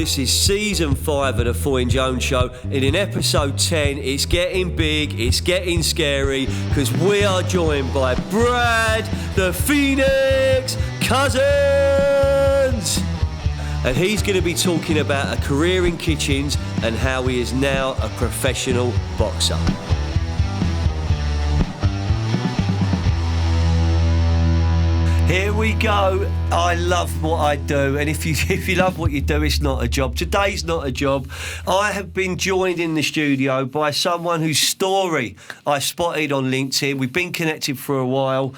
This is season 5 of the Foy and Jones Show, and in episode 10 it's getting big, it's getting scary, because we are joined by Brad the Phoenix Cousins, and he's going to be talking about a career in kitchens and how he is now a professional boxer. Here we go. I love what I do, and if you love what you do, it's not a job. Today's not a job. I have been joined in the studio by someone whose story I spotted on LinkedIn. We've been connected for a while.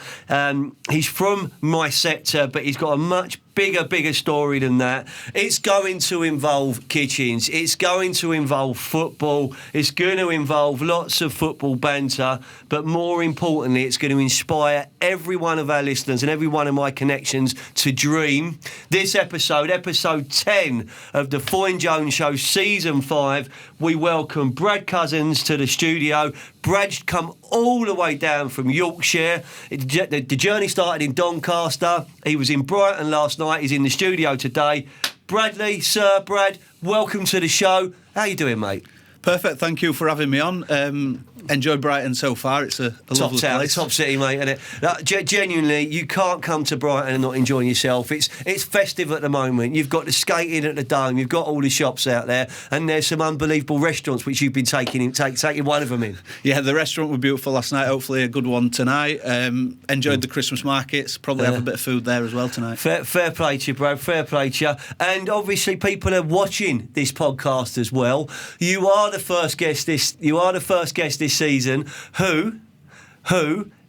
He's from my sector, but he's got a much bigger story than that. It's going to involve kitchens. It's going to involve football. It's going to involve lots of football banter. But more importantly, it's going to inspire every one of our listeners and every one of my connections to dream. This episode 10 of the Foy and Jones Show, Season 5, we welcome Brad Cousins to the studio. Brad's come all the way down from Yorkshire. The journey started in Doncaster. He was in Brighton last night. He's in the studio today. Bradley, Sir Brad, welcome to the show. How you doing, mate? Perfect, thank you for having me on. Enjoyed Brighton so far. It's a lovely place. Top city, mate, isn't it? Genuinely, you can't come to Brighton and not enjoying yourself. It's festive at the moment. You've got the skating at the Dome. You've got all the shops out there, and there's some unbelievable restaurants which you've been taking one of them in. Yeah, the restaurant was beautiful last night. Hopefully, a good one tonight. Enjoyed the Christmas markets. Probably have a bit of food there as well tonight. Fair play to you, bro. Fair play to you. And obviously, people are watching this podcast as well. You are the first guest this season who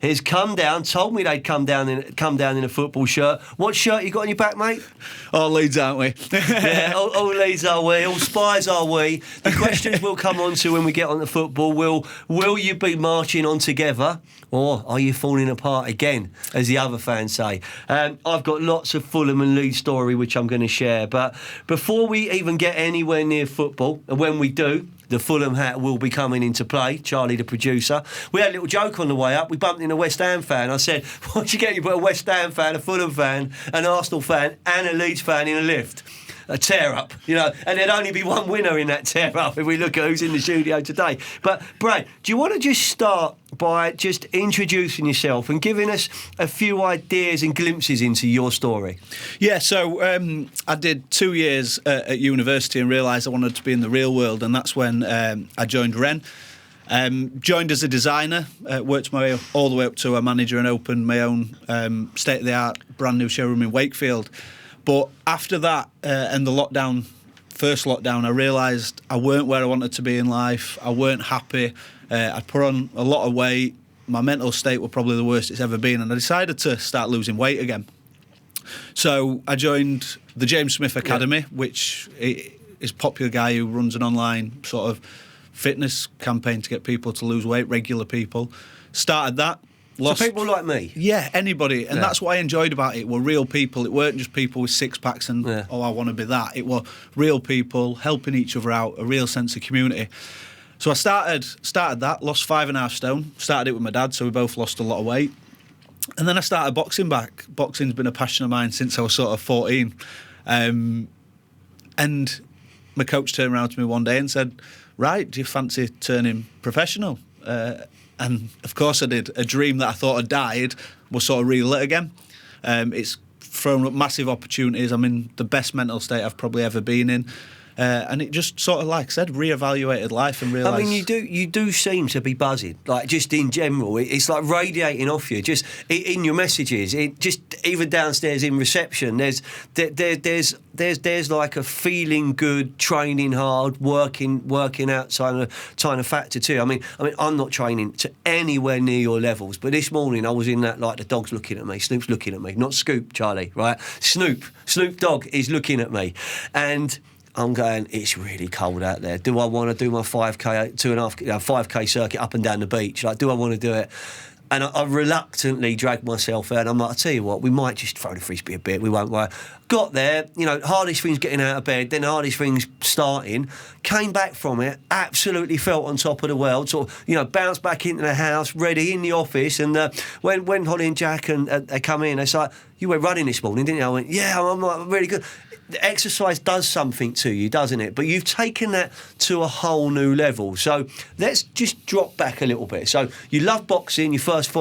has come down, told me they'd come down in a football shirt. What shirt you got on your back, mate? All Leeds, aren't we? Yeah, all Leeds are we, all Spies are we. The questions we'll come on to when we get on to football will you be marching on together, or are you falling apart again, as the other fans say? I've got lots of Fulham and Leeds story which I'm going to share, but before we even get anywhere near football, and when we do, the Fulham hat will be coming into play. Charlie, the producer. We had a little joke on the way up. We bumped into a West Ham fan. I said, what'd you get? You put a West Ham fan, a Fulham fan, an Arsenal fan, and a Leeds fan in a lift. A tear-up, and there'd only be one winner in that tear-up if we look at who's in the studio today. But, Brad, do you want to just start by just introducing yourself and giving us a few ideas and glimpses into your story? Yeah, so I did 2 years at university and realised I wanted to be in the real world, and that's when I joined Wren. Joined as a designer, worked my way all the way up to a manager and opened my own state-of-the-art brand new showroom in Wakefield. But after that and the first lockdown, I realised I weren't where I wanted to be in life. I weren't happy. I'd put on a lot of weight. My mental state was probably the worst it's ever been, and I decided to start losing weight again. So I joined the James Smith Academy, which is a popular guy who runs an online sort of fitness campaign to get people to lose weight, regular people. Started that. So people like me? Yeah, anybody. And that's what I enjoyed about it, were real people. It weren't just people with six-packs and, I want to be that. It were real people helping each other out, a real sense of community. So I started that, lost 5.5 stone, started it with my dad, so we both lost a lot of weight. And then I started boxing back. Boxing's been a passion of mine since I was sort of 14. And my coach turned around to me one day and said, right, do you fancy turning professional? And of course I did. A dream that I thought had died was sort of relit again. It's thrown up massive opportunities. I'm in the best mental state I've probably ever been in. And it just sort of, like I said, re-evaluated life and realised... I mean, you do seem to be buzzing, like, just in general. It's like radiating off you, just in your messages. It just, even downstairs in reception, there's like a feeling good, training hard, working out kind of factor too. I mean, I'm not training to anywhere near your levels, but this morning I was in that, like, the dog's looking at me, Snoop's looking at me, not Scoop, Charlie, right? Snoop Dogg is looking at me, and I'm going, it's really cold out there. Do I want to do my 5K, 5K circuit up and down the beach? Like, do I want to do it? And I reluctantly dragged myself out. I'm like, I tell you what, we might just throw the frisbee a bit. We won't worry. Got there, hardest thing's getting out of bed, then hardest thing's starting. Came back from it, absolutely felt on top of the world. Sort of, bounced back into the house, ready in the office. And when Holly and Jack and they come in, they say, you went running this morning, didn't you? I went, yeah, I'm like, really good. the exercise does something to you, doesn't it? But you've taken that to a whole new level. So let's just drop back a little bit. So you love boxing. You first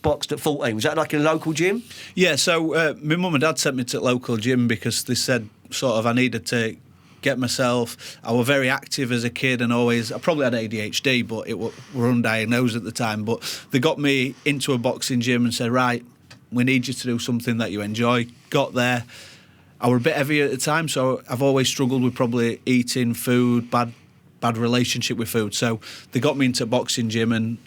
boxed at 14. Was that like in a local gym? Yeah. So my mum and dad sent me to the local gym because they said sort of I needed to get myself. I was very active as a kid and I probably had ADHD, but it were undiagnosed at the time. But they got me into a boxing gym and said, right, we need you to do something that you enjoy. Got there. I was a bit heavy at the time, so I've always struggled with probably eating food, bad relationship with food. So they got me into a boxing gym and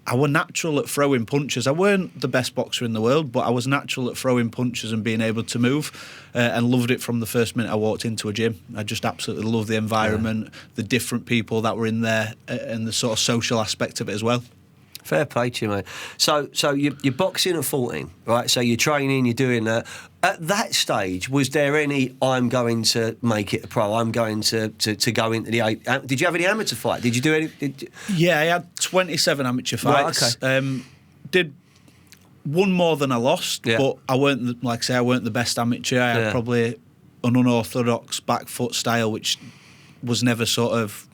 I was natural at throwing punches. I weren't the best boxer in the world, but I was natural at throwing punches and being able to move, and loved it from the first minute I walked into a gym. I just absolutely loved the environment, the different people that were in there, and the sort of social aspect of it as well. Fair play to you, mate. So you're boxing at 14, right? So you're training, you're doing that. At that stage, was there any, I'm going to make it a pro, I'm going to go into the... Did you have any amateur fight? Did you do any... Yeah, I had 27 amateur fights. Right, okay. Did one more than I lost, Yeah. but I weren't, like I say, I weren't the best amateur. I had probably an unorthodox back foot style, which was never sort of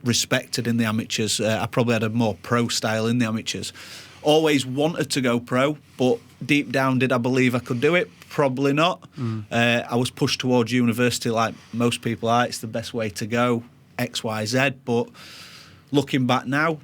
respected in the amateurs. I probably had a more pro style in the amateurs. Always wanted to go pro, but deep down, did I believe I could do it? Probably not. I was pushed towards university like most people are. It's the best way to go, X, Y, Z. But looking back now,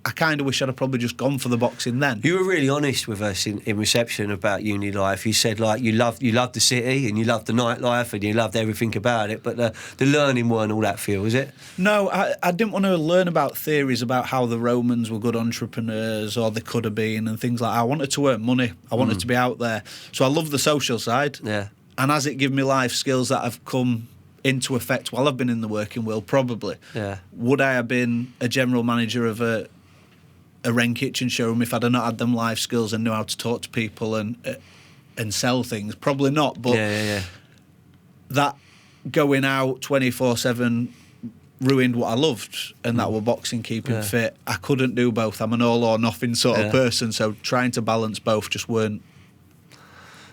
I kind of wish I'd have probably just gone for the boxing then. You were really honest with us in reception about uni life. You said like you loved the city and you loved the nightlife and you loved everything about it, but the learning weren't all that for you, was it? No, I didn't want to learn about theories about how the Romans were good entrepreneurs or they could have been and things like that. I wanted to earn money. I wanted to be out there. So I love the social side. Yeah. And as it given me life skills that have come into effect while I've been in the working world, probably. Yeah. Would I have been a general manager of a Wren kitchen showroom if I'd have not had them life skills and knew how to talk to people and sell things? Probably not. But that going out 24/7 ruined what I loved, and that were boxing, keeping fit. I couldn't do both. I'm an all or nothing sort of person, so trying to balance both just weren't.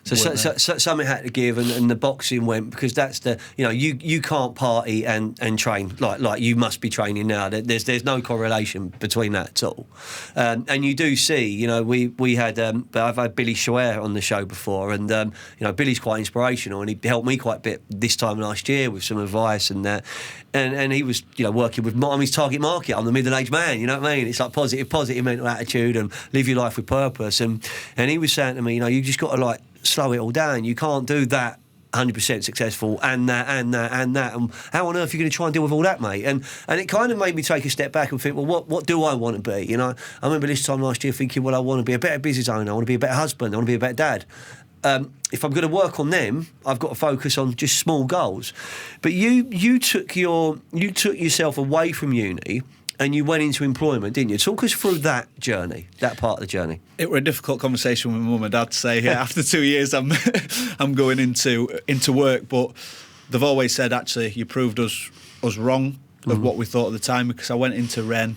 So something had to give, and the boxing went, because that's the, you can't party and train like you must be training now. There's no correlation between that at all. And you do see, we had I've had Billy Schwer on the show before, and Billy's quite inspirational, and he helped me quite a bit this time last year with some advice and that. And he was working with his target market. I'm the middle-aged man, you know what I mean? It's like positive mental attitude and live your life with purpose. And he was saying to me, you just got to slow it all down. You can't do that 100% successful and that. And how on earth are you going to try and deal with all that, mate? And it kind of made me take a step back and think, well, what do I want to be? I remember this time last year thinking, well, I want to be a better business owner. I want to be a better husband. I want to be a better dad. If I'm going to work on them, I've got to focus on just small goals. But you took yourself away from uni and you went into employment, didn't you? Talk us through that journey, that part of the journey. It was a difficult conversation with my mum and dad to say, after 2 years I'm going into work, but they've always said, actually, you proved us wrong of what we thought at the time, because I went into Wren,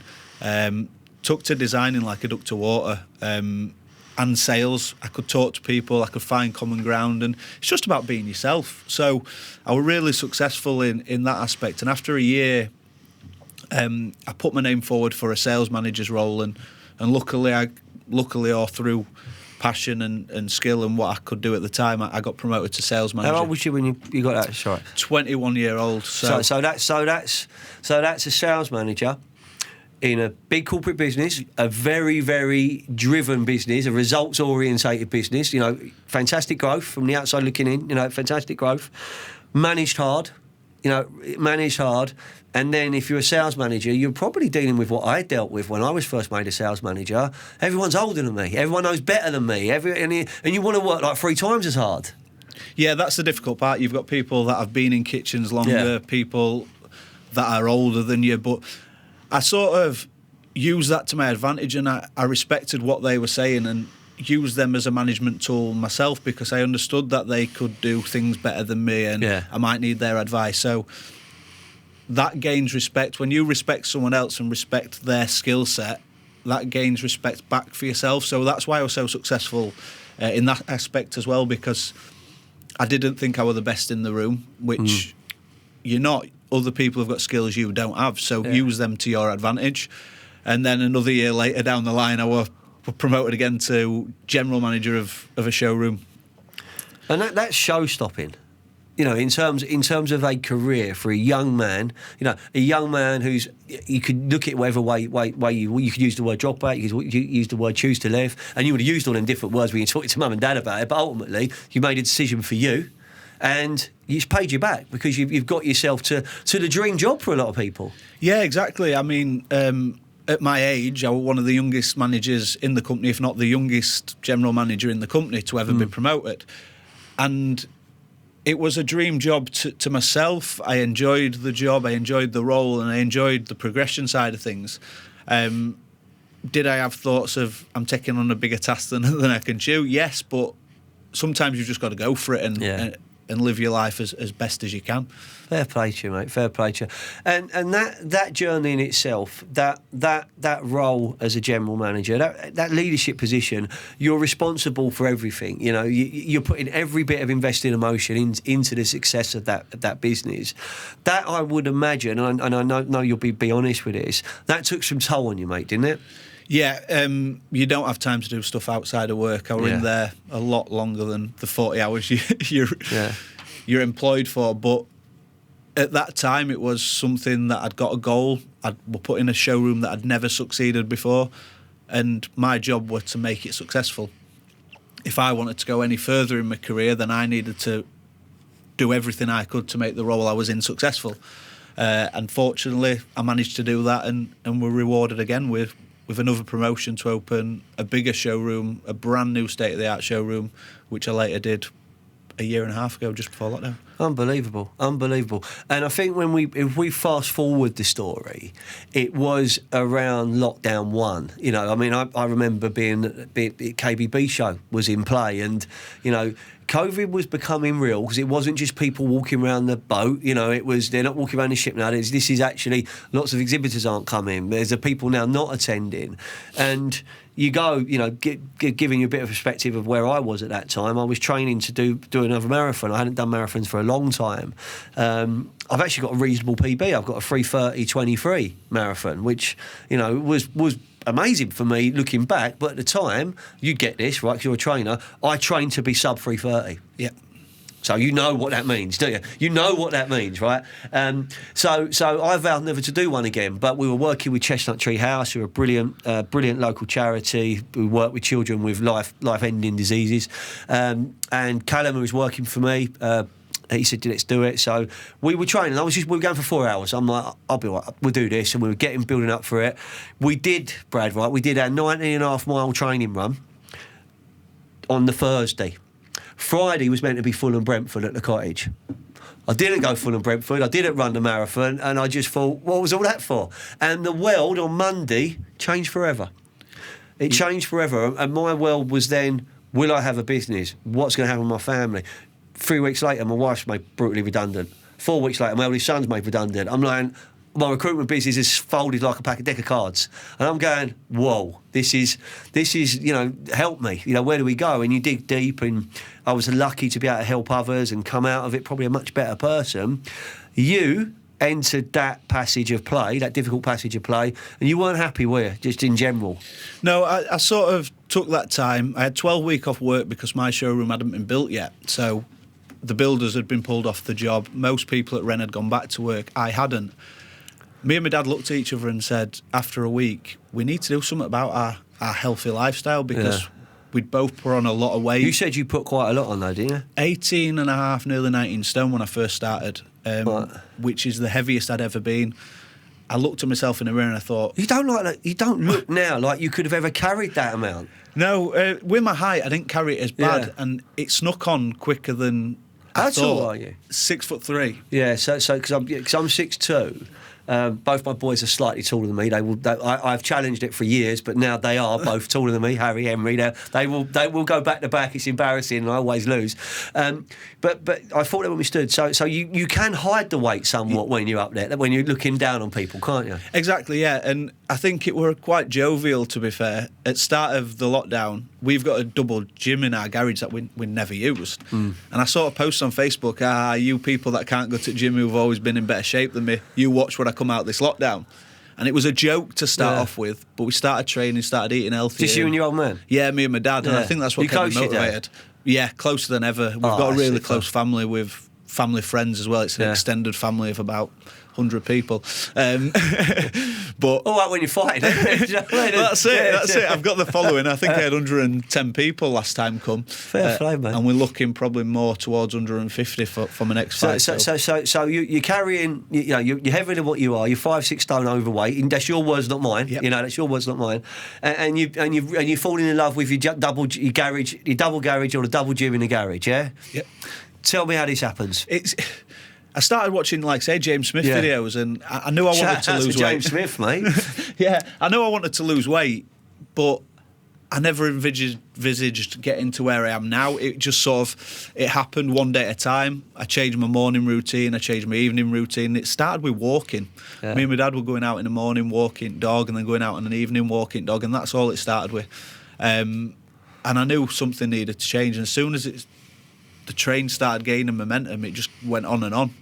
took to designing like a duck to water, and sales. I could talk to people, I could find common ground, and it's just about being yourself. So I was really successful in that aspect, and after a year, I put my name forward for a sales manager's role, and luckily or through passion and skill and what I could do at the time, I got promoted to sales manager. How old was you when you got that? Sorry, 21-year-old. So that's a sales manager in a big corporate business, a very, very driven business, a results-orientated business. Fantastic growth from the outside looking in. Fantastic growth, managed hard. And then if you're a sales manager, you're probably dealing with what I dealt with when I was first made a sales manager. Everyone's older than me. Everyone knows better than me. And you want to work like 3 times as hard. Yeah, that's the difficult part. You've got people that have been in kitchens longer, people that are older than you. But I sort of used that to my advantage, and I respected what they were saying and used them as a management tool myself, because I understood that they could do things better than me, and I might need their advice. So that gains respect. When you respect someone else and respect their skill set, that gains respect back for yourself. So that's why I was so successful in that aspect as well, because I didn't think I was the best in the room, which you're not. Other people have got skills you don't have, so use them to your advantage. And then another year later down the line, I was promoted again to general manager of a showroom. And that's show-stopping. You know, in terms of a career for a young man, you know, a young man who's, you could look at whatever way you could use the word drop out, you could use the word choose to live, and you would have used all them different words when you talked to mum and dad about it, but ultimately you made a decision for you, and it's paid you back because you've got yourself to the dream job for a lot of people. Yeah, exactly. I mean, at my age, I was one of the youngest managers in the company, if not the youngest general manager in the company to ever be promoted. And it was a dream job to myself. I enjoyed the job, I enjoyed the role, and I enjoyed the progression side of things. Did I have thoughts of, I'm taking on a bigger task than I can chew? Yes, but sometimes you've just got to go for it and live your life as best as you can. Fair play to you, mate. Fair play to you. And that journey in itself, that role as a general manager, that leadership position, you're responsible for everything. You know, you're putting every bit of invested emotion into the success of that business. That I would imagine, and I know you'll be honest with this, that took some toll on you, mate, didn't it? Yeah, you don't have time to do stuff outside of work. I was in there a lot longer than the 40 hours you're employed for, but at that time, it was something that I'd got a goal. I'd put in a showroom that I'd never succeeded before, and my job was to make it successful. If I wanted to go any further in my career, then I needed to do everything I could to make the role I was in successful. And fortunately, I managed to do that, and were rewarded again with another promotion to open a bigger showroom, a brand new state-of-the-art showroom, which I later did a year and a half ago, just before lockdown. Unbelievable. And I think if we fast forward the story, it was around lockdown 1. You know, I mean, I remember being KBB show was in play, and you know, COVID was becoming real because it wasn't just people walking around the boat. You know, they're not walking around the ship now. This is actually lots of exhibitors aren't coming. There's a people now not attending, and you go, you know, giving you a bit of perspective of where I was at that time. I was training to do another marathon. I hadn't done marathons for a long time. I've actually got a reasonable PB. I've got a 3:30:23 marathon, which, you know, was amazing for me looking back. But at the time, you get this, right, because you're a trainer, I trained to be sub 3:30. Yeah. So you know what that means, do you? You know what that means, right? So I vowed never to do one again. But we were working with Chestnut Tree House, who are a brilliant local charity who work with children with life-ending diseases. And Callum, who was working for me, he said, let's do it. So we were training. We were going for 4 hours. I'm like, I'll be all right. We'll do this. And we were building up for it. We did, Brad, right? We did our 19.5-mile training run on the Thursday. Friday was meant to be Fulham Brentford at the cottage. I didn't go Fulham Brentford. I didn't run the marathon. And I just thought, what was all that for? And the world on Monday changed forever. It changed forever. And my world was then, will I have a business? What's going to happen with my family? 3 weeks later, my wife's made brutally redundant. 4 weeks later, my eldest son's made redundant. I'm like, my recruitment deck is folded like a deck of cards. And I'm going, whoa, this is, you know, help me. You know, where do we go? And you dig deep, and I was lucky to be able to help others and come out of it probably a much better person. You entered that passage of play, that difficult passage of play, and you weren't happy, were you, just in general? No, I sort of took that time. I had 12 weeks off work because my showroom hadn't been built yet. So the builders had been pulled off the job. Most people at Wren had gone back to work. I hadn't. Me and my dad looked at each other and said, after a week, we need to do something about our healthy lifestyle, because we'd both put on a lot of weight. You said you put quite a lot on, though, didn't you? 18 and a half, nearly 19 stone when I first started, Right. which is the heaviest I'd ever been. I looked at myself in the mirror and I thought, You don't look now like you could have ever carried that amount. no, with my height, I didn't carry it as bad, Yeah. and it snuck on quicker than I How thought. tall are you? 6'3". Yeah, so because I'm 6'2". Both my boys are slightly taller than me. I've challenged it for years, but now they are both taller than me. Harry, Emery. They will go back to back. It's embarrassing, and I always lose. But I thought they were understood. So you can hide the weight somewhat when you're up there, when you're looking down on people, can't you? Exactly, yeah. And I think it were quite jovial, to be fair. At start of the lockdown, we've got a double gym in our garage that we never used. And I saw a post on Facebook, you people that can't go to the gym who've always been in better shape than me, you watch when I come out this lockdown. And it was a joke to start off with, but we started training, started eating healthy. Just you and your old man? Yeah, me and my dad, and I think that's what kept me motivated. Yeah, closer than ever. We've got a really close family with family friends as well. It's an extended family of about 100 people. But all right when you're fighting. That's it. I've got the following. I think I had 110 people last time come. Fair play, man. And we're looking probably more towards 150 for my next fight. So you're carrying, you're heavier than what you are. You're 5-6 stone overweight. And that's your words, not mine. Yep. That's your words, not mine. And you're falling in love with your double garage or the double gym in the garage. Yeah. Yep. Tell me how this happens. I started watching, like, say, James Smith videos, and I knew I wanted to lose weight. James Smith, mate. Yeah, I knew I wanted to lose weight, but I never envisaged getting to where I am now. It just it happened one day at a time. I changed my morning routine, I changed my evening routine. It started with walking. Yeah. Me and my dad were going out in the morning, walking dog, and then going out in an evening, walking dog, and that's all it started with. And I knew something needed to change, and as soon as the train started gaining momentum, it just went on and on.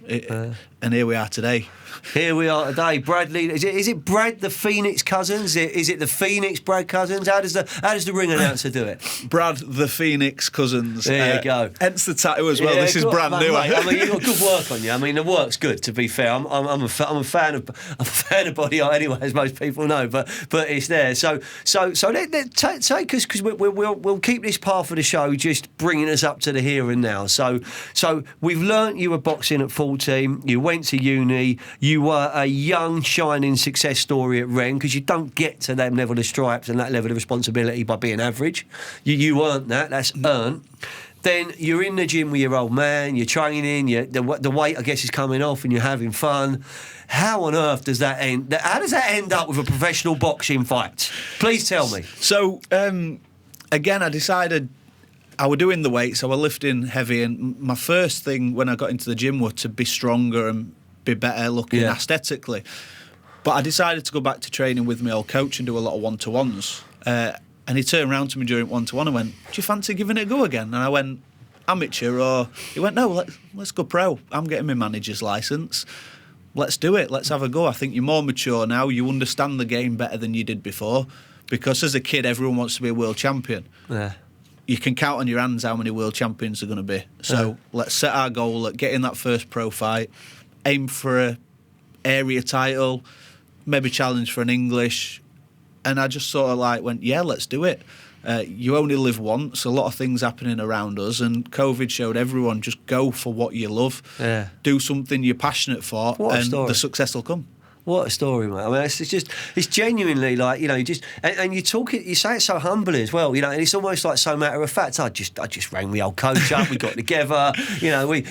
And here we are today. Here we are today. Bradley, is it Brad the Phoenix Cousins? Is it the Phoenix Brad Cousins? How does the ring announcer do it? Brad the Phoenix Cousins. There you go. Hence the tattoo as well. This is brand new. Mate, I mean, you've got good work on you. I mean, the work's good. To be fair, I'm a fan of body art anyway, as most people know. But it's there. So take us, because we'll keep this part of the show just bringing us up to the here and now. So we've learnt you were boxing at 14. You went to uni. You were a young, shining success story at Rennes, because you don't get to that level of stripes and that level of responsibility by being average. You earned that. That's earned. Then you're in the gym with your old man, you're training, the weight, I guess, is coming off and you're having fun. How on earth does that end? How does that end up with a professional boxing fight? Please tell me. So, again, I decided I was doing the weights, I was lifting heavy, and my first thing when I got into the gym was to be stronger and be better looking aesthetically. But I decided to go back to training with my old coach and do a lot of one-to-ones. And he turned around to me during one-to-one and went, "Do you fancy giving it a go again?" And I went, "Amateur?" Or he went, "No, let's go pro. I'm getting my manager's licence. Let's do it. Let's have a go. I think you're more mature now. You understand the game better than you did before." Because as a kid, everyone wants to be a world champion. Yeah. You can count on your hands how many world champions are going to be. So let's set our goal at getting that first pro fight, aim for a area title, maybe challenge for an English. And I just sort of went, yeah, let's do it. You only live once, a lot of things happening around us, and COVID showed everyone just go for what you love. Yeah. Do something you're passionate for, and the success will come. What a story, mate. I mean, it's genuinely and you say it so humbly as well, and it's almost like so matter of fact. I just rang my old coach up, we got together, we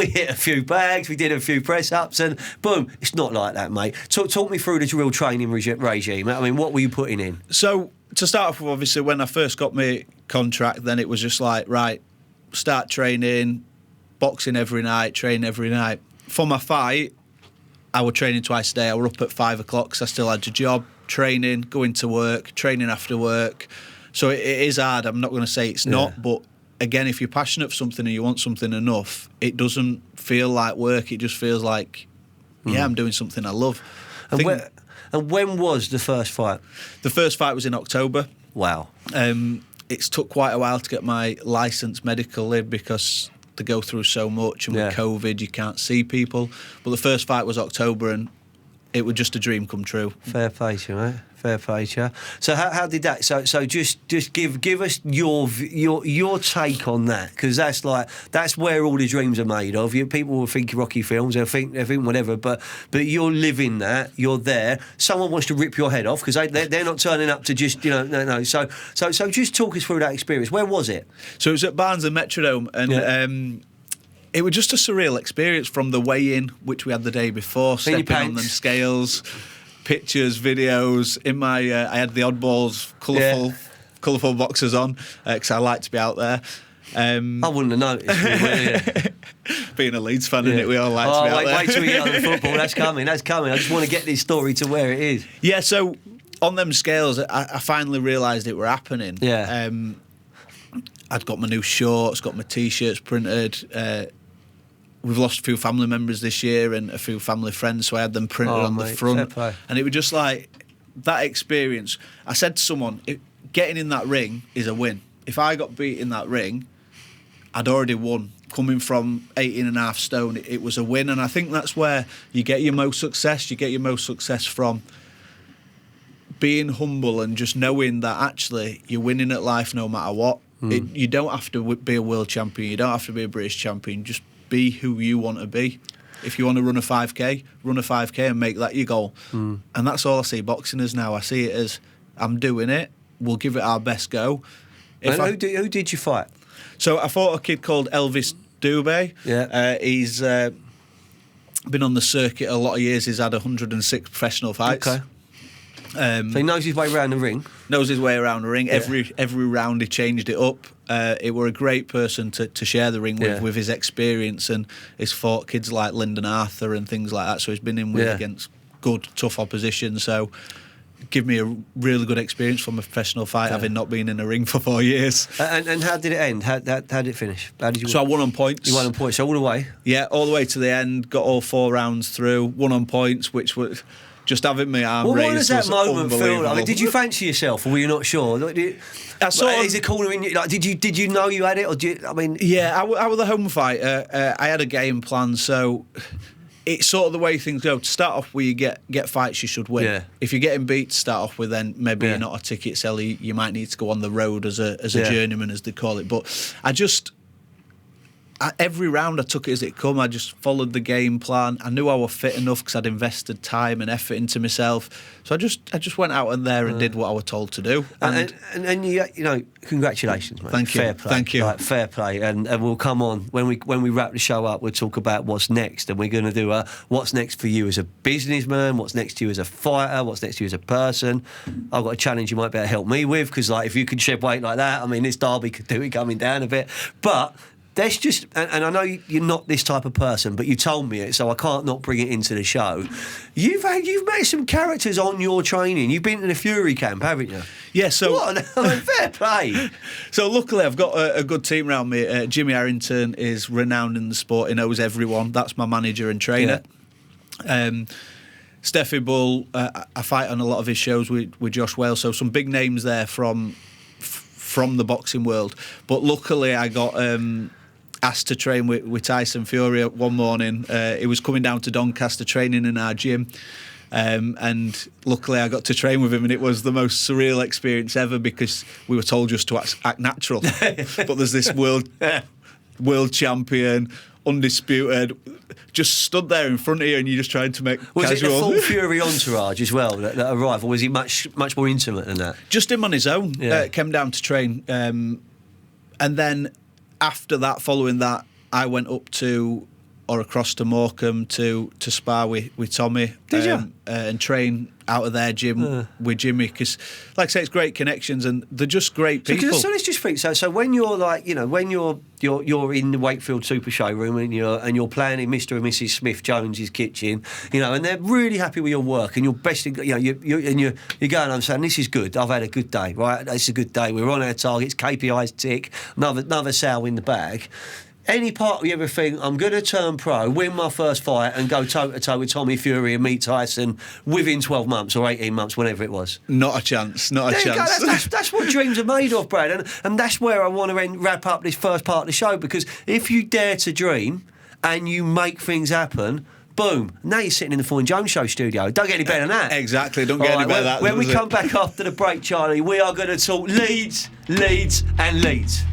hit a few bags, we did a few press ups, and boom. It's not like that, mate. Talk me through the real training regime. I mean, what were you putting in? So, to start off with, obviously, when I first got my contract, then it was just right, start training, boxing every night, train every night. For my fight, I was training twice a day. I was up at 5 o'clock because I still had a job, training, going to work, training after work. So it is hard. I'm not going to say it's not, but again, if you're passionate for something and you want something enough, it doesn't feel like work. It just feels like, I'm doing something I love. And when was the first fight? The first fight was in October. Wow. It's took quite a while to get my licence medically because they go through so much, and with COVID you can't see people. But the first fight was October, and it was just a dream come true. Fair play to you, mate. Fair play to you. So how did that? So just give us your take on that, because that's where all the dreams are made of. People will think Rocky films, they'll think whatever, but you're living that. You're there. Someone wants to rip your head off because they're not turning up to just no. So just talk us through that experience. Where was it? So it was at Barnes and Metrodome, and it was just a surreal experience from the weigh-in, which we had the day before, stepping on them scales. Pictures, videos. In my, I had the oddballs, colourful boxers on because I like to be out there. I wouldn't have noticed. Really. Being a Leeds fan, innit, we all like to be out there. Wait till we get on the football. That's coming. I just want to get this story to where it is. Yeah. So on them scales, I finally realised it were happening. Yeah. I'd got my new shorts, got my T-shirts printed. We've lost a few family members this year and a few family friends, so I had them printed on the front. And it was just like that experience. I said to someone, getting in that ring is a win. If I got beat in that ring, I'd already won. Coming from 18.5 stone, it was a win. And I think that's where you get your most success. You get your most success from being humble and just knowing that actually you're winning at life no matter what. You don't have to be a world champion. You don't have to be a British champion. Just be who you want to be. If you want to run a 5K and make that your goal. And that's all I see boxing as now. I see it as, I'm doing it, we'll give it our best go. Who did you fight? So I fought a kid called Elvis Dubé. Yeah. He's been on the circuit a lot of years. He's had 106 professional fights. Okay. So he knows his way around the ring. Knows his way around the ring. Yeah. Every round he changed it up. It were a great person to share the ring with his experience, and he's fought kids like Lyndon Arthur and things like that. So he's been in against good, tough opposition. So give me a really good experience from a professional fight, having not been in a ring for 4 years. And how did it end? How did it finish? How did you? So I won on points. You won on points, so all the way. Yeah, all the way to the end. Got all 4 rounds through. Won on points, which was. Just having my arm raised. What does that moment feel like? Did you fancy yourself, or were you not sure? Is it corner in you? Like, did you know you had it, or Yeah, I was the home fighter. I had a game plan, so it's sort of the way things go. To start off with, you get fights you should win. Yeah. If you're getting beat to start off with, then maybe you're not a ticket seller. You might need to go on the road as a journeyman, as they call it. But every round I took it as it come. I just followed the game plan. I knew I was fit enough because I'd invested time and effort into myself. So I just went out in there and did what I was told to do. And you know, congratulations, mate. Thank you. Fair play. Thank you. Like, fair play. And we'll come on when we wrap the show up. We'll talk about what's next, and we're going to do what's next for you as a businessman, what's next to you as a fighter, what's next to you as a person. I've got a challenge you might be able to help me with, because like if you could shed weight like that, I mean, this derby could do it coming down a bit, but. There's just, and I know you're not this type of person, but you told me it, so I can't not bring it into the show. You've met some characters on your training. You've been to the Fury camp, haven't you? Yeah. So fair play. So luckily, I've got a good team around me. Jimmy Harrington is renowned in the sport. He knows everyone. That's my manager and trainer. Yeah. Steffi Bull, I fight on a lot of his shows with Josh Wales. So some big names there from the boxing world. But luckily, I got. Asked to train with Tyson Fury one morning. He was coming down to Doncaster training in our gym, and luckily I got to train with him, and it was the most surreal experience ever, because we were told just to act natural. But there's this world champion, undisputed, just stood there in front of you, and you're just trying to make was casual. Was it the full Fury entourage as well that arrived, or was he much more intimate than that? Just him on his own. Came down to train, and then. After that, following that, I went up to or across to Morecambe to spar with Tommy. Did you? And train out of their gym with Jimmy, because, like I say, it's great connections and they're just great people. So let's just think. So when you're like, you know, when you're in the Wakefield Super Showroom and you're playing in Mr. and Mrs. Smith Jones's kitchen, you know, and they're really happy with your work and you're best, you know, you're going home saying, this is good. I've had a good day, right? It's a good day. We're on our targets. KPIs tick. Another sale in the bag. Any part of you ever think, I'm going to turn pro, win my first fight and go toe-to-toe with Tommy Fury and meet Tyson within 12 months or 18 months, whenever it was? Not a chance, not a chance. That's what dreams are made of, Brad. And that's where I want to wrap up this first part of the show, because if you dare to dream and you make things happen, boom, now you're sitting in the Foyne Jones Show studio. Don't get any better than that. Exactly, don't get any better than that. When we come back after the break, Charlie, we are going to talk Leeds, Leeds and Leeds.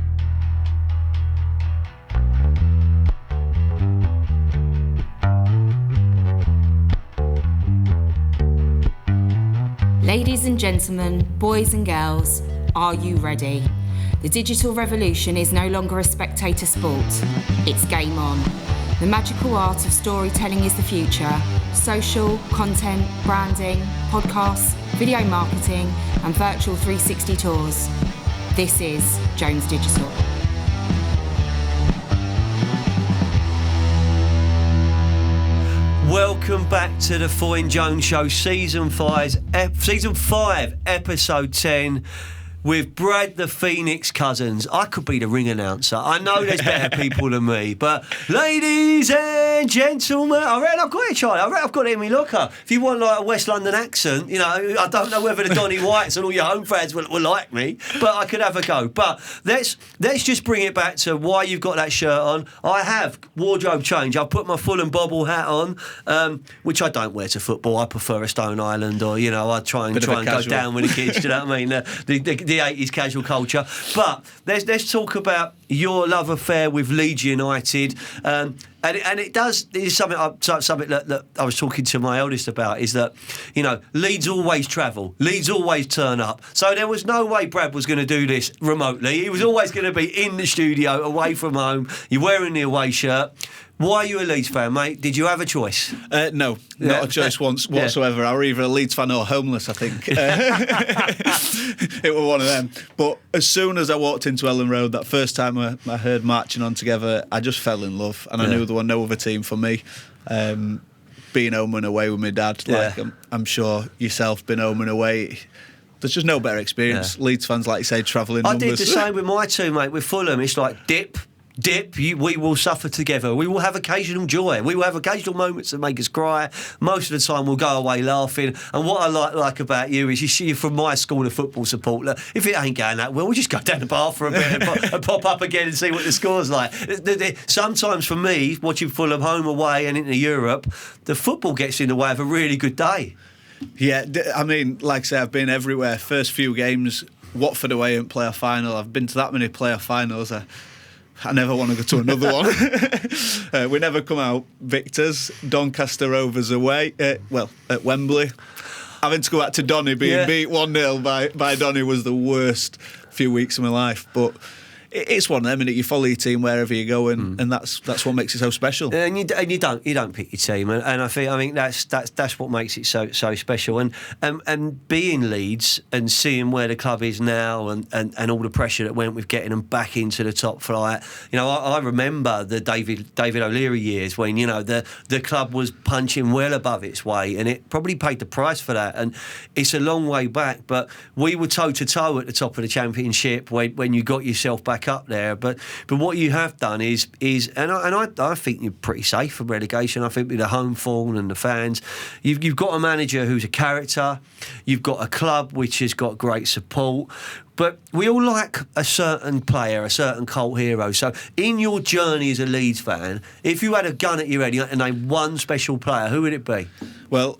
Ladies and gentlemen, boys and girls, are you ready? The digital revolution is no longer a spectator sport, it's game on. The magical art of storytelling is the future. Social, content, branding, podcasts, video marketing, and virtual 360 tours. This is Jones Digital. Welcome back to the Foyne Jones Show, Season 5, Episode 10, with Brad the Phoenix Cousins. I could be the ring announcer. I know there's better people than me, but ladies and gentlemen, I reckon I've got it, Charlie. I reckon I've got it in my locker. If you want like a West London accent, you know, I don't know whether the Donny Whites and all your home fans will like me, but I could have a go. But let's just bring it back to why you've got that shirt on. I have wardrobe change. I've put my Fulham bobble hat on, which I don't wear to football. I prefer a Stone Island, or you know, I try and go down with the kids. Do you know what I mean? The 80s casual culture. But let's talk about your love affair with Leeds United. And it does. It's something that I was talking to my eldest about. Is that, you know, Leeds always travel. Leeds always turn up. So there was no way Brad was going to do this remotely. He was always going to be in the studio, away from home. You're wearing the away shirt. Why are you a Leeds fan, mate? Did you have a choice? No, not a choice whatsoever. I were either a Leeds fan or homeless, I think. It was one of them. But as soon as I walked into Ellen Road, that first time I heard Marching On Together, I just fell in love. And I knew there was no other team for me. Being home and away with my dad, like I'm sure yourself, been home and away. There's just no better experience. Leeds fans, like you say, travelling numbers. I did the same with my two, mate. With Fulham, it's like dip, we will suffer together. We will have occasional joy. We will have occasional moments that make us cry. Most of the time we'll go away laughing. And what I like about you is you're from my school of football support. Look, if it ain't going that well, we'll just go down the bar for a bit and pop up again and see what the score's like. Sometimes for me, watching Fulham home, away and into Europe, the football gets in the way of a really good day. Yeah, I mean, like I say, I've been everywhere. First few games, Watford away in playoff final. I've been to that many playoff finals. I never want to go to another one. We never come out victors. Doncaster Rovers away, at Wembley. Having to go back to Donny, being beat 1-0 by Donny was the worst few weeks of my life. But it's one of them, innit? You follow your team wherever you go, and that's what makes it so special. And you don't pick your team, and I think that's what makes it so special. And being Leeds and seeing where the club is now, and all the pressure that went with getting them back into the top flight. You know, I remember the David O'Leary years when, you know, the club was punching well above its weight, and it probably paid the price for that. And it's a long way back, but we were toe to toe at the top of the Championship when you got yourself back up there, but what you have done is I think you're pretty safe from relegation. I think with the home form and the fans, you've got a manager who's a character, you've got a club which has got great support, but we all like a certain player, a certain cult hero. So in your journey as a Leeds fan, if you had a gun at your head and name one special player, who would it be? Well,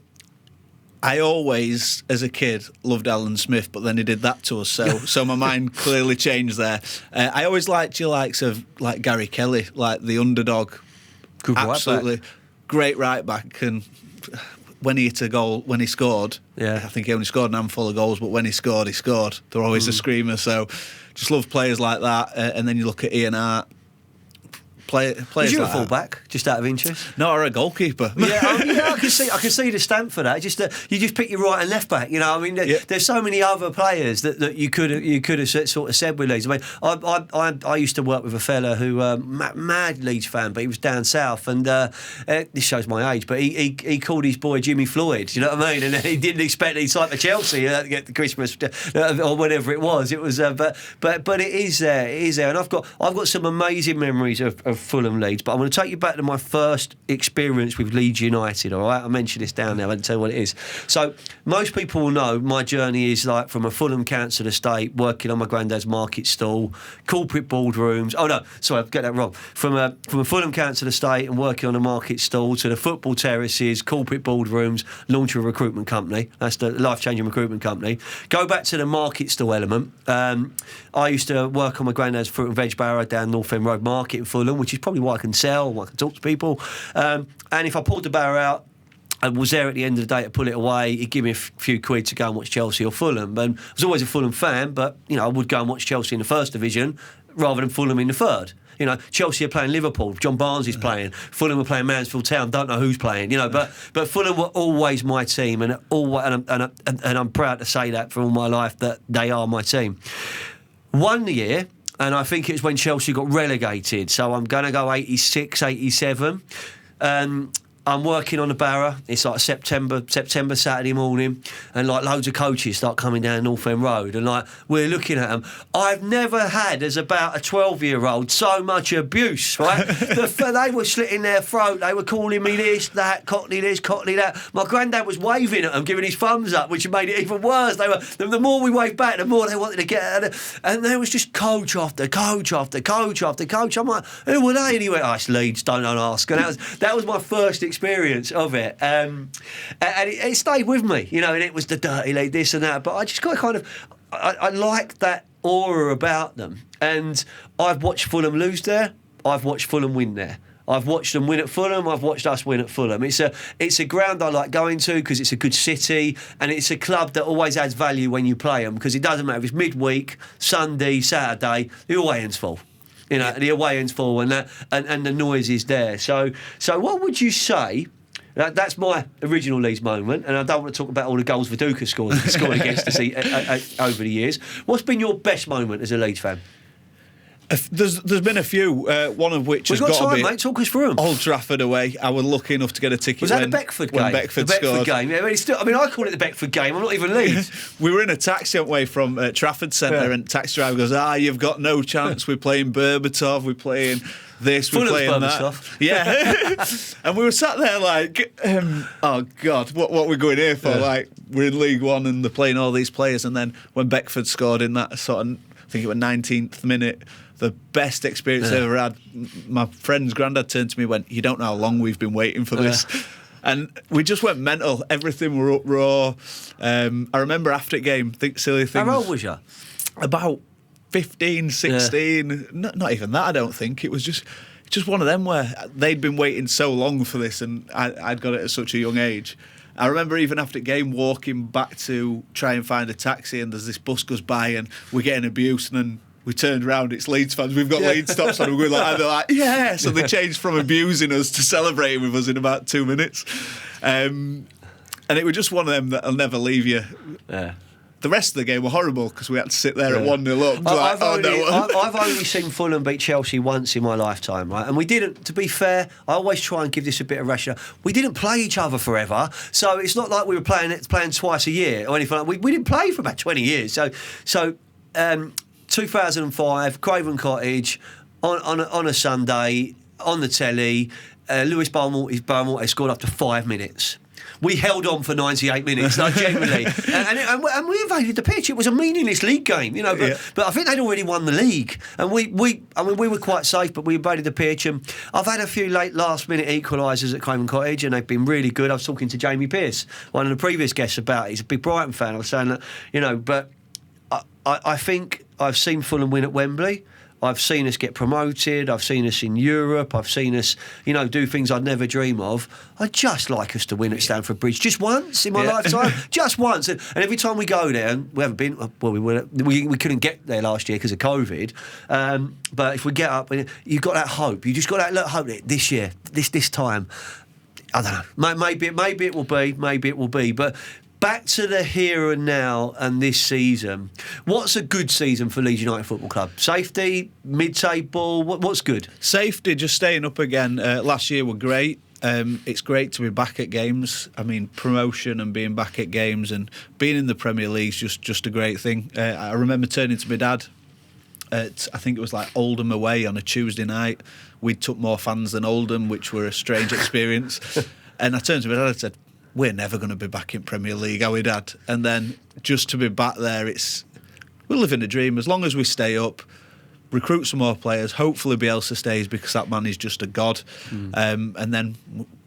I always, as a kid, loved Alan Smith, but then he did that to us, so my mind clearly changed there. I always liked your likes of like Gary Kelly, like the underdog. Good absolutely great right back, and when he hit a goal, when he scored, I think he only scored an handful of goals, but when he scored. They're always a screamer. So just love players like that. And then you look at Ian Hart. Players was you like a fullback, just out of interest? No, or a goalkeeper. I can see the stamp for that. Just you just pick your right and left back. You know, I mean, there's so many other players that you could have sort of said with Leeds. I mean, I used to work with a fella who mad Leeds fan, but he was down south, and this shows my age. But he called his boy Jimmy Floyd. Do you know what I mean? And he didn't expect he'd sign for Chelsea to get the Christmas or whatever it was. It was, but it is there. It is there, and I've got some amazing memories of Fulham Leeds, but I'm going to take you back to my first experience with Leeds United. All right, I mentioned this down there. I didn't tell you what it is. So most people will know my journey is like from a Fulham council estate, working on my granddad's market stall, corporate boardrooms. Oh no, sorry, I've got that wrong. From a Fulham council estate and working on a market stall to the football terraces, corporate boardrooms, launch a recruitment company. That's the life-changing recruitment company. Go back to the market stall element. I used to work on my granddad's fruit and veg barrow down North End Road Market in Fulham, which is probably what I can sell, what I can talk to people. And if I pulled the barrow out and was there at the end of the day to pull it away, he'd give me a few quid to go and watch Chelsea or Fulham. And I was always a Fulham fan, but you know, I would go and watch Chelsea in the first division rather than Fulham in the third. You know, Chelsea are playing Liverpool. John Barnes is playing. Fulham are playing Mansfield Town. Don't know who's playing. You know, but Fulham were always my team, and I'm proud to say that for all my life that they are my team. One year, and I think it was when Chelsea got relegated, so I'm going to go 86, 87. I'm working on the Barra. It's like September Saturday morning, and like loads of coaches start coming down North End Road, and like we're looking at them. I've never had, as about a 12-year-old, so much abuse. Right, they were slitting their throat. They were calling me this, that, Cockney this, Cockney that. My granddad was waving at them, giving his thumbs up, which made it even worse. The more we waved back, the more they wanted to get at it. And there was just coach after coach after coach after coach. I'm like, who were they? And he went, oh, it's Leeds, don't ask. And that was my first experience of it, and it stayed with me, and it was the dirty league, this and that, but I just got I like that aura about them, and I've watched Fulham lose there, I've watched Fulham win there, I've watched them win at Fulham, I've watched us win at Fulham. It's a ground I like going to because it's a good city, and it's a club that always adds value when you play them, because it doesn't matter if it's midweek, Sunday, Saturday, the away end's full. The away end's full, and the noise is there. So what would you say? That's my original Leeds moment, and I don't want to talk about all the goals Viduka scored against us over the years. What's been your best moment as a Leeds fan? There's been a few, one of which has got to be... mate, talk us through them. Old Trafford away. I was lucky enough to get a ticket. Was that the Beckford game? When Beckford the Beckford scored. game, yeah. I call it the Beckford game. I'm not even Leeds. We were in a taxi away from Trafford Centre, and taxi driver goes, you've got no chance. We're playing Berbatov, we're playing this, we're playing that. Yeah. And we were sat there like, oh God, what we're going here for? Yeah. Like, we're in League One and they're playing all these players. And then when Beckford scored in that sort of, I think it was 19th minute, the best experience I ever had. My friend's granddad turned to me and went, you don't know how long we've been waiting for this. And we just went mental. Everything were uproar. I remember after the game, think silly things. How old was you? About 15, 16. Yeah. Not even that, I don't think. It was just one of them where they'd been waiting so long for this, and I'd got it at such a young age. I remember even after the game walking back to try and find a taxi, and there's this bus goes by and we're getting abuse, and then we turned around, it's Leeds fans, we've got Leeds stops on, and we're going like, and they're like, yeah! So they changed from abusing us to celebrating with us in about 2 minutes. And it was just one of them that'll never leave you. Yeah. The rest of the game were horrible because we had to sit there at 1-0 up. I've only seen Fulham beat Chelsea once in my lifetime, right? And we didn't, to be fair, I always try and give this a bit of rationale. We didn't play each other forever, so it's not like we were playing twice a year or anything like that. We didn't play for about 20 years. So 2005, Craven Cottage, on a Sunday, on the telly, Lewis Barmore scored after 5 minutes. We held on for 98 minutes, like, genuinely. and we invaded the pitch. It was a meaningless league game, but I think they'd already won the league. And we were quite safe, but we invaded the pitch. And I've had a few late last-minute equalisers at Craven Cottage, and they've been really good. I was talking to Jamie Pearce, one of the previous guests, about it. He's a big Brighton fan. I was saying that, but I think I've seen Fulham win at Wembley. I've seen us get promoted. I've seen us in Europe. I've seen us, do things I'd never dream of. I'd just like us to win at Stamford Bridge just once in my lifetime, just once. And every time we go there, and we haven't been. Well, we couldn't get there last year because of COVID. But if we get up, you've got that hope. You just got that little hope that this year, this time. I don't know. Maybe it will be. Maybe it will be. But back to the here and now and this season. What's a good season for Leeds United Football Club? Safety, mid-table, what's good? Safety, just staying up again. Last year were great. It's great to be back at games. I mean, promotion and being back at games and being in the Premier League is just a great thing. I remember turning to my dad at, I think it was like Oldham away on a Tuesday night. We took more fans than Oldham, which were a strange experience. And I turned to my dad and said, we're never going to be back in Premier League, are we, Dad? And then just to be back there, we're living a dream. As long as we stay up, recruit some more players, hopefully Bielsa stays because that man is just a god. And then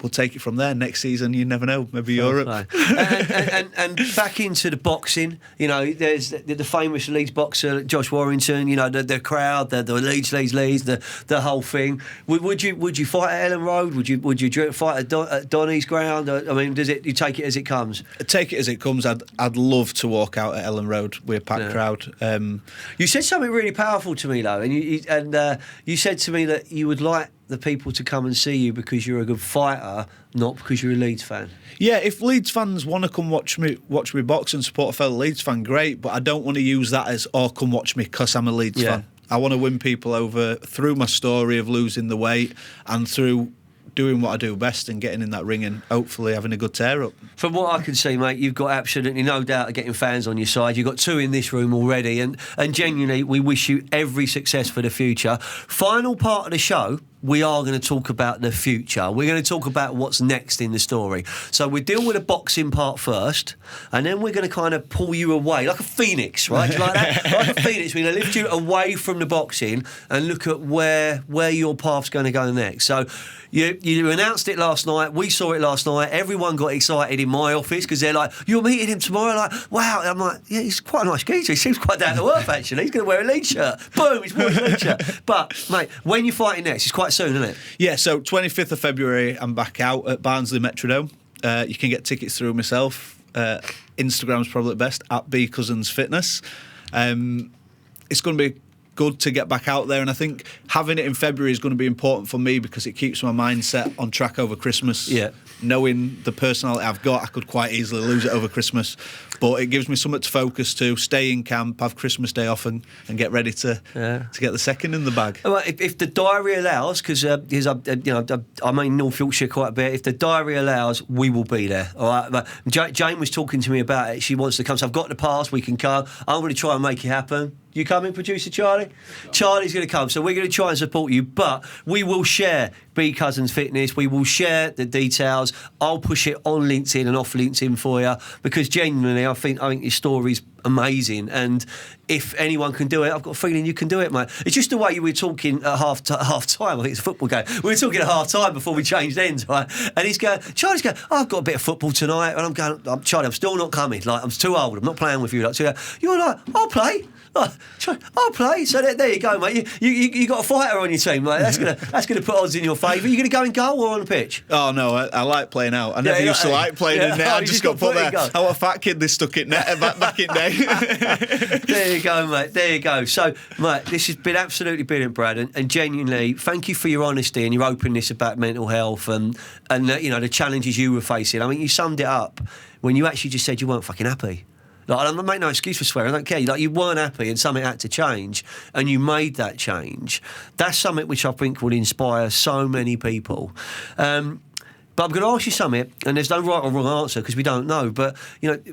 we'll take it from there. Next season, you never know, maybe Europe. and back into the boxing, there's the famous Leeds boxer, Josh Warrington, the crowd, the Leeds, the whole thing. Would you fight at Ellen Road? Would you fight at Donny's ground? I mean, you take it as it comes? Take it as it comes. I'd love to walk out at Ellen Road with a packed crowd. You said something really powerful to me, though, and you said to me that you would like the people to come and see you because you're a good fighter, not because you're a Leeds fan. Yeah, if Leeds fans want to come watch me box and support a fellow Leeds fan, great, but I don't want to use that as, come watch me because I'm a Leeds fan. I want to win people over through my story of losing the weight and through doing what I do best and getting in that ring and hopefully having a good tear up. From what I can see, mate, you've got absolutely no doubt of getting fans on your side. You've got 2 in this room already, and genuinely, we wish you every success for the future. Final part of the show, we are going to talk about the future. We're going to talk about what's next in the story. So we'll deal with the boxing part first, and then we're going to kind of pull you away, like a phoenix, right? Do you like that? Like a phoenix. We're going to lift you away from the boxing and look at where your path's going to go next. So you announced it last night. We saw it last night. Everyone got excited in my office because they're like, "You're meeting him tomorrow?" Like, wow. I'm like, yeah, he's quite a nice geezer. He seems quite down to earth, actually. He's going to wear a Leeds shirt. Boom, he's wearing a Leeds shirt. But, mate, when you're fighting next, it's quite soon, isn't it? Yeah, so 25th of February, I'm back out at Barnsley Metrodome. You can get tickets through myself. Instagram's probably the best, at bcousinsfitness. It's going to be good to get back out there, and I think having it in February is going to be important for me because it keeps my mindset on track over Christmas. Yeah. Knowing the personality I've got, I could quite easily lose it over Christmas, but it gives me something to focus to, stay in camp, have Christmas Day off and get ready to get the second in the bag. Well, if the diary allows, because I'm in North Yorkshire quite a bit, if the diary allows, we will be there. All right. But Jane was talking to me about it. She wants to come, so I've got the pass. We can come. I'm going to try and make it happen. You coming, producer Charlie? Charlie's going to come, so we're going to try and support you, but we will share B Cousins Fitness. We will share the details. I'll push it on LinkedIn and off LinkedIn for you because genuinely, I think your story's amazing, and if anyone can do it, I've got a feeling you can do it, mate. It's just the way you were talking at half time. I think it's a football game. We were talking at half time before we changed ends, right? And Charlie's going, I've got a bit of football tonight, and I'm going, Charlie, I'm still not coming. Like, I'm too old. I'm not playing with you. Like, so you're like, I'll play. I'll play. So there you go, mate. You got a fighter on your team, mate. That's gonna put odds in your favour. You gonna go in goal or on the pitch? Oh no, I like playing out. I never used to like playing in net. I just got put there. I was a fat kid. They stuck it net back in day. There you go, mate. There you go. So, mate, this has been absolutely brilliant, Brad, and genuinely, thank you for your honesty and your openness about mental health and the challenges you were facing. I mean, you summed it up when you actually just said you weren't fucking happy. Like, I make no excuse for swearing, I don't care. Like, you weren't happy and something had to change, and you made that change. That's something which I think will inspire so many people. But I'm going to ask you something, and there's no right or wrong answer because we don't know. But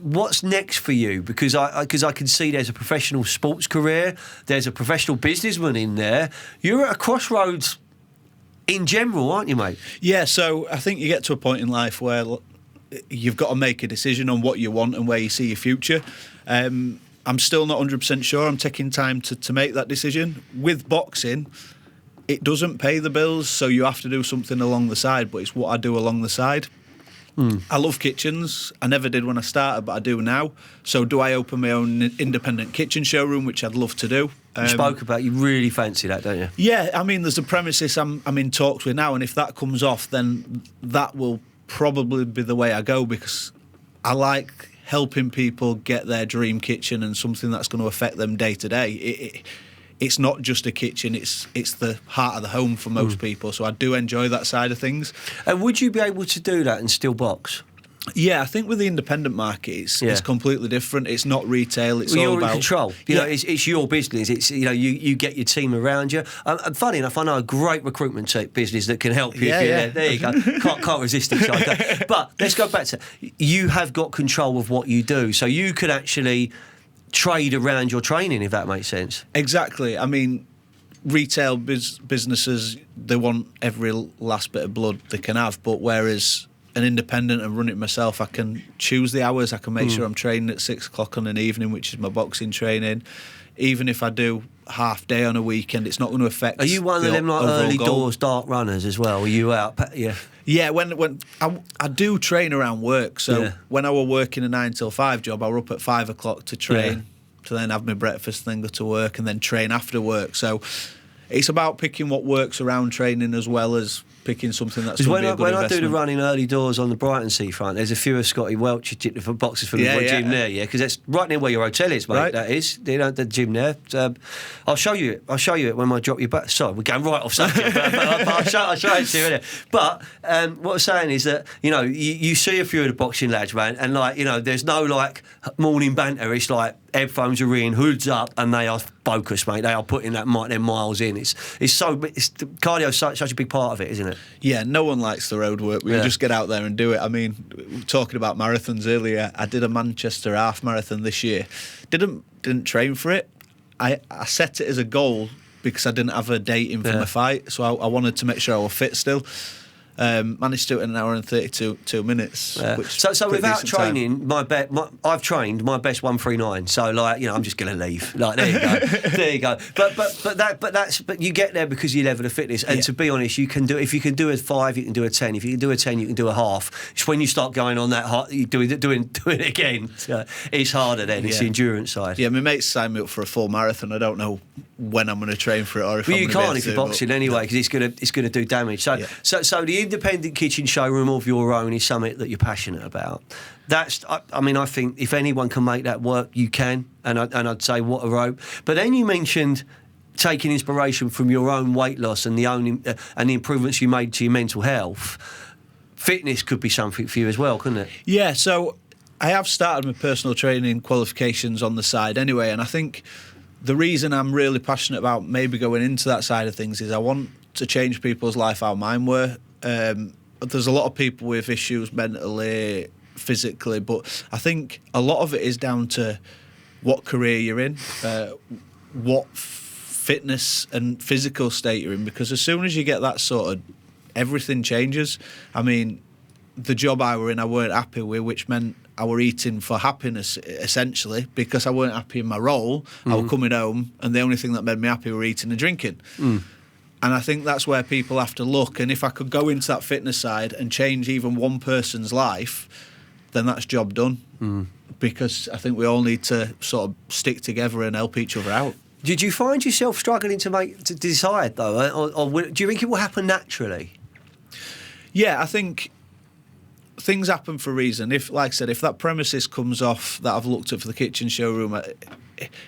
what's next for you? Because I can see there's a professional sports career, there's a professional businessman in there. You're at a crossroads in general, aren't you, mate? Yeah. So I think you get to a point in life where you've got to make a decision on what you want and where you see your future. I'm still not 100% sure. I'm taking time to make that decision. With boxing, it doesn't pay the bills, so you have to do something along the side, but it's what I do along the side. I love kitchens. I never did when I started, but I do now. So do I open my own independent kitchen showroom, which I'd love to do. You spoke about, you really fancy that, don't you? Yeah, I mean, there's a premises I'm in talks with now, and if that comes off, then that will probably be the way I go because I like helping people get their dream kitchen and something that's going to affect them day to day. It's not just a kitchen, it's the heart of the home for most people, so I do enjoy that side of things. And would you be able to do that and still box? Yeah, I think with the independent market, it's completely different. It's not retail. It's all you're about in control. You know, it's your business. It's you get your team around you. And funny enough, I know a great recruitment business that can help you. Yeah. There you go. Can't resist each other. But let's go back to you have got control of what you do, so you could actually trade around your training, if that makes sense. Exactly. I mean, retail businesses, they want every last bit of blood they can have, but whereas an independent and run it myself, I can choose the hours. I can make sure I'm training at 6 o'clock on an evening, which is my boxing training. Even if I do half day on a weekend, it's not going to affect. Are you one of them like early doors dark runners as well? Are you out? Yeah, when I do train around work. So when I were working a 9 till 5 job, I were up at 5 o'clock to train, to then have my breakfast, then go to work, and then train after work. So it's about picking what works around training as well as picking something that's going to be a good when investment. I do the running early doors on the Brighton seafront, there's a few of Scotty Welch boxes from the gym there, because that's right near where your hotel is, mate. Right. That is, the gym there. I'll show you it. I'll show you it when I drop you back. Sorry, we're going right off subject, but I'll show it to you. Innit? But what I'm saying is that you see a few of the boxing lads, man, and there's no morning banter. It's like headphones are in, hoods up, and they are focused, mate. They are putting their miles in. It's cardio's such a big part of it, isn't it? it? Yeah, no one likes the road work. We just get out there and do it. I mean, talking about marathons earlier, I did a Manchester half marathon this year. Didn't train for it. I set it as a goal because I didn't have a date in for my fight, so I wanted to make sure I was fit still. Managed to do it in an hour and 32 minutes. Which so without training, I've trained my best 1:39. So like, I'm just going to leave. Like there you go, there you go. But you get there because of your level of fitness. And to be honest, you can do, if you can do a 5, you can do a 10. If you can do a 10, you can do a half. It's when you start going on that hard, you doing it again. So it's harder then. It's the endurance side. Yeah, my mates signed me up for a full marathon. I don't know when I'm going to train for it or if well, I'm you can't if you're boxing anyway because it's going to do damage. So the independent kitchen showroom of your own is something that you're passionate about. I think if anyone can make that work, you can. And I'd say what a rope. But then you mentioned taking inspiration from your own weight loss and the improvements you made to your mental health. Fitness could be something for you as well, couldn't it? Yeah. So I have started my personal training qualifications on the side anyway, and I think the reason I'm really passionate about maybe going into that side of things is I want to change people's life how mine were. There's a lot of people with issues mentally, physically, but I think a lot of it is down to what career you're in, what fitness and physical state you're in, because as soon as you get that sorted, everything changes. I mean, the job I were in, I weren't happy with, which meant I were eating for happiness, essentially, because I weren't happy in my role. I was coming home, and the only thing that made me happy were eating and drinking. And I think that's where people have to look. And if I could go into that fitness side and change even one person's life, then that's job done. Because I think we all need to sort of stick together and help each other out. Did you find yourself struggling to decide, though? Or do you think it will happen naturally? Yeah, I think things happen for a reason. If, like I said, if that premises comes off that I've looked at for the kitchen showroom,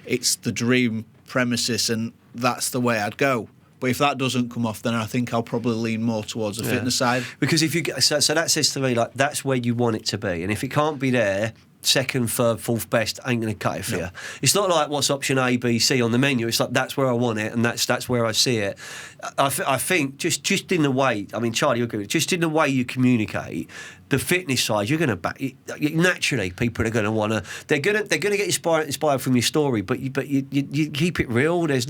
it's the dream premises and that's the way I'd go. But if that doesn't come off, then I think I'll probably lean more towards the fitness side. Because if you so that says to me, like, that's where you want it to be. And if it can't be there, second, third, fourth best ain't going to cut it for you. It's not like what's option A, B, C on the menu. It's like that's where I want it and that's where I see it. I think just in the way, I mean, Charlie, you agree, just in the way you communicate, the fitness side, you're going to back naturally. People are going to want to. They're going to get inspired from your story, but you keep it real. There's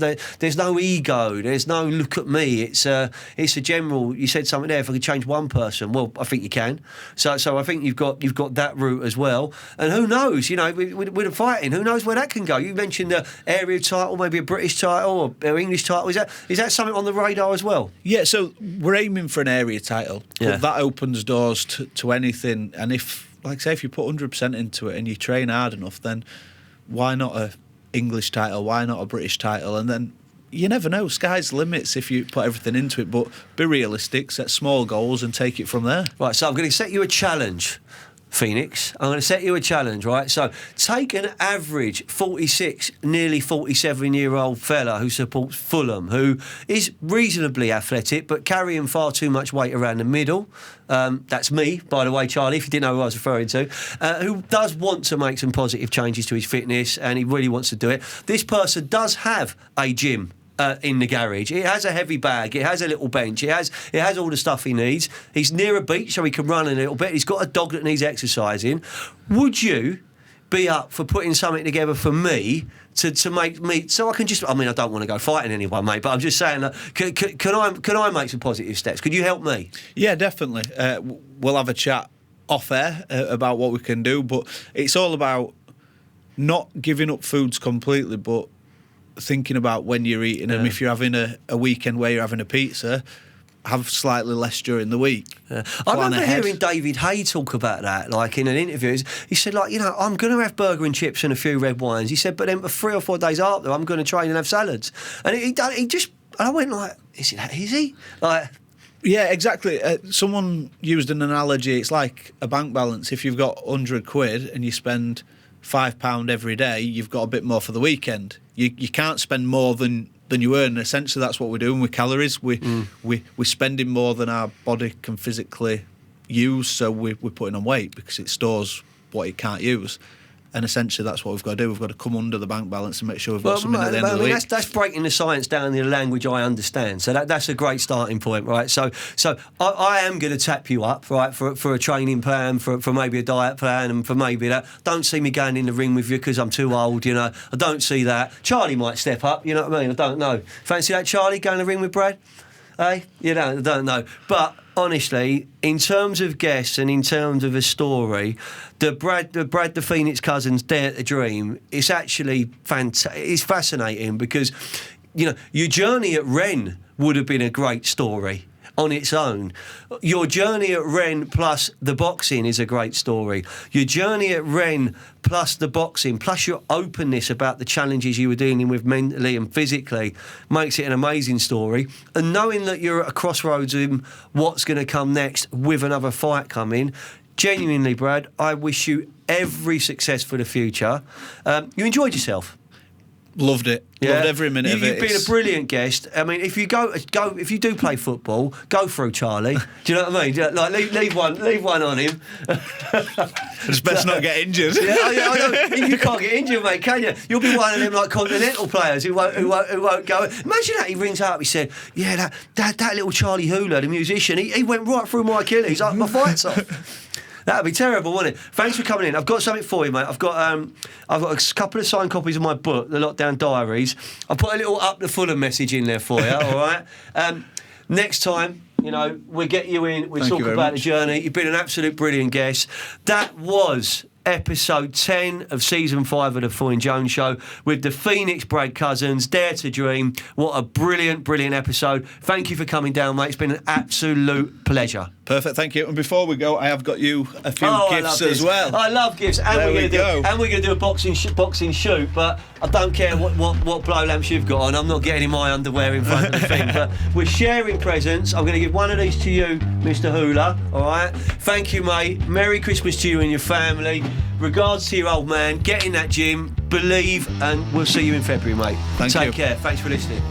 no ego. There's no look at me. It's a general. You said something there. If I could change one person, well, I think you can. So I think you've got that route as well. And who knows? With the fighting, who knows where that can go? You mentioned the area title, maybe a British title or English title. Is that something on the radar as well? Yeah. So we're aiming for an area title. But that opens doors to anything, and if you put 100% into it and you train hard enough, then why not a English title, why not a British title? And then you never know, sky's the limits if you put everything into it, but be realistic, set small goals and take it from there. Right, so I'm going to set you a challenge, Phoenix. I'm going to set you a challenge, right? So take an average 46, nearly 47-year-old fella who supports Fulham, who is reasonably athletic but carrying far too much weight around the middle. That's me, by the way, Charlie, if you didn't know who I was referring to, who does want to make some positive changes to his fitness and he really wants to do it. This person does have a gym in the garage. It has a heavy bag, it has a little bench, it has all the stuff he needs. He's near a beach so he can run a little bit. He's got a dog that needs exercising. Would you be up for putting something together for me to make me, so I can just, I mean, I don't want to go fighting anyone, mate, but I'm just saying that, can I make some positive steps? Could you help me? Yeah, definitely. We'll have a chat off air about what we can do, but it's all about not giving up foods completely, but thinking about when you're eating them. If you're having a weekend where you're having a pizza, have slightly less during the week. I remember hearing David Hay talk about that, like in an interview. He said, like, I'm going to have burger and chips and a few red wines. He said, but then for 3 or 4 days after, I'm going to train and have salads. And I went like, is it that easy? Like, yeah, exactly. Someone used an analogy. It's like a bank balance. If you've got 100 quid and you spend £5 every day, you've got a bit more for the weekend. You can't spend more than you earn. Essentially, that's what we're doing with calories. We're spending more than our body can physically use, so we're putting on weight because it stores what it can't use. And essentially, that's what we've got to do. We've got to come under the bank balance and make sure we've got something at the end of the week. That's breaking the science down in a language I understand. So that's a great starting point, right? So I am going to tap you up, right, for a training plan, for maybe a diet plan, and for maybe that. Don't see me going in the ring with you because I'm too old, you know. I don't see that. Charlie might step up, you know what I mean? I don't know. Fancy that, Charlie, going in the ring with Brad? Hey, you know, I don't know. But honestly, in terms of guests and in terms of a story, the Brad the Phoenix Cousins Dare to Dream, it's actually it's fascinating because, you know, your journey at Ren would have been a great story on its own. Your journey at Ren plus the boxing is a great story. Your journey at Ren plus the boxing, plus your openness about the challenges you were dealing with mentally and physically, makes it an amazing story. And knowing that you're at a crossroads in what's going to come next with another fight coming, genuinely, Brad, I wish you every success for the future. You enjoyed yourself. Loved it. Yeah. Loved every minute of it. You've been a brilliant guest. I mean, if you if you do play football, go through Charlie. Do you know what I mean? Like leave one on him. It's best not get injured. I know. You can't get injured, mate, can you? You'll be one of them like continental players who won't go. Imagine that he rings up. He said, "Yeah, that little Charlie Hula, the musician, he went right through my Achilles. Like, my fight's off." That'd be terrible, wouldn't it? Thanks for coming in. I've got something for you, mate. I've got a couple of signed copies of my book, The Lockdown Diaries. I'll put a little up the Fulham message in there for you, all right? Next time, you know, we'll get you in. We'll talk about the journey. You've been an absolute brilliant guest. That was episode 10 of season 5 of the Foyne Jones Show with the Phoenix Brad Cousins, Dare to Dream. What a brilliant episode. Thank you for coming down, mate. It's been an absolute pleasure. Perfect, thank you. And before we go, I have got you a few gifts as well. I love gifts, and we're going to do a boxing shoot. But I don't care what blow lamps you've got on. I'm not getting in my underwear in front of the thing. But we're sharing presents. I'm going to give one of these to you, Mr. Hula. All right. Thank you, mate. Merry Christmas to you and your family. Regards to your old man. Get in that gym. Believe, and we'll see you in February, mate. Thank you. Take care. Thanks for listening.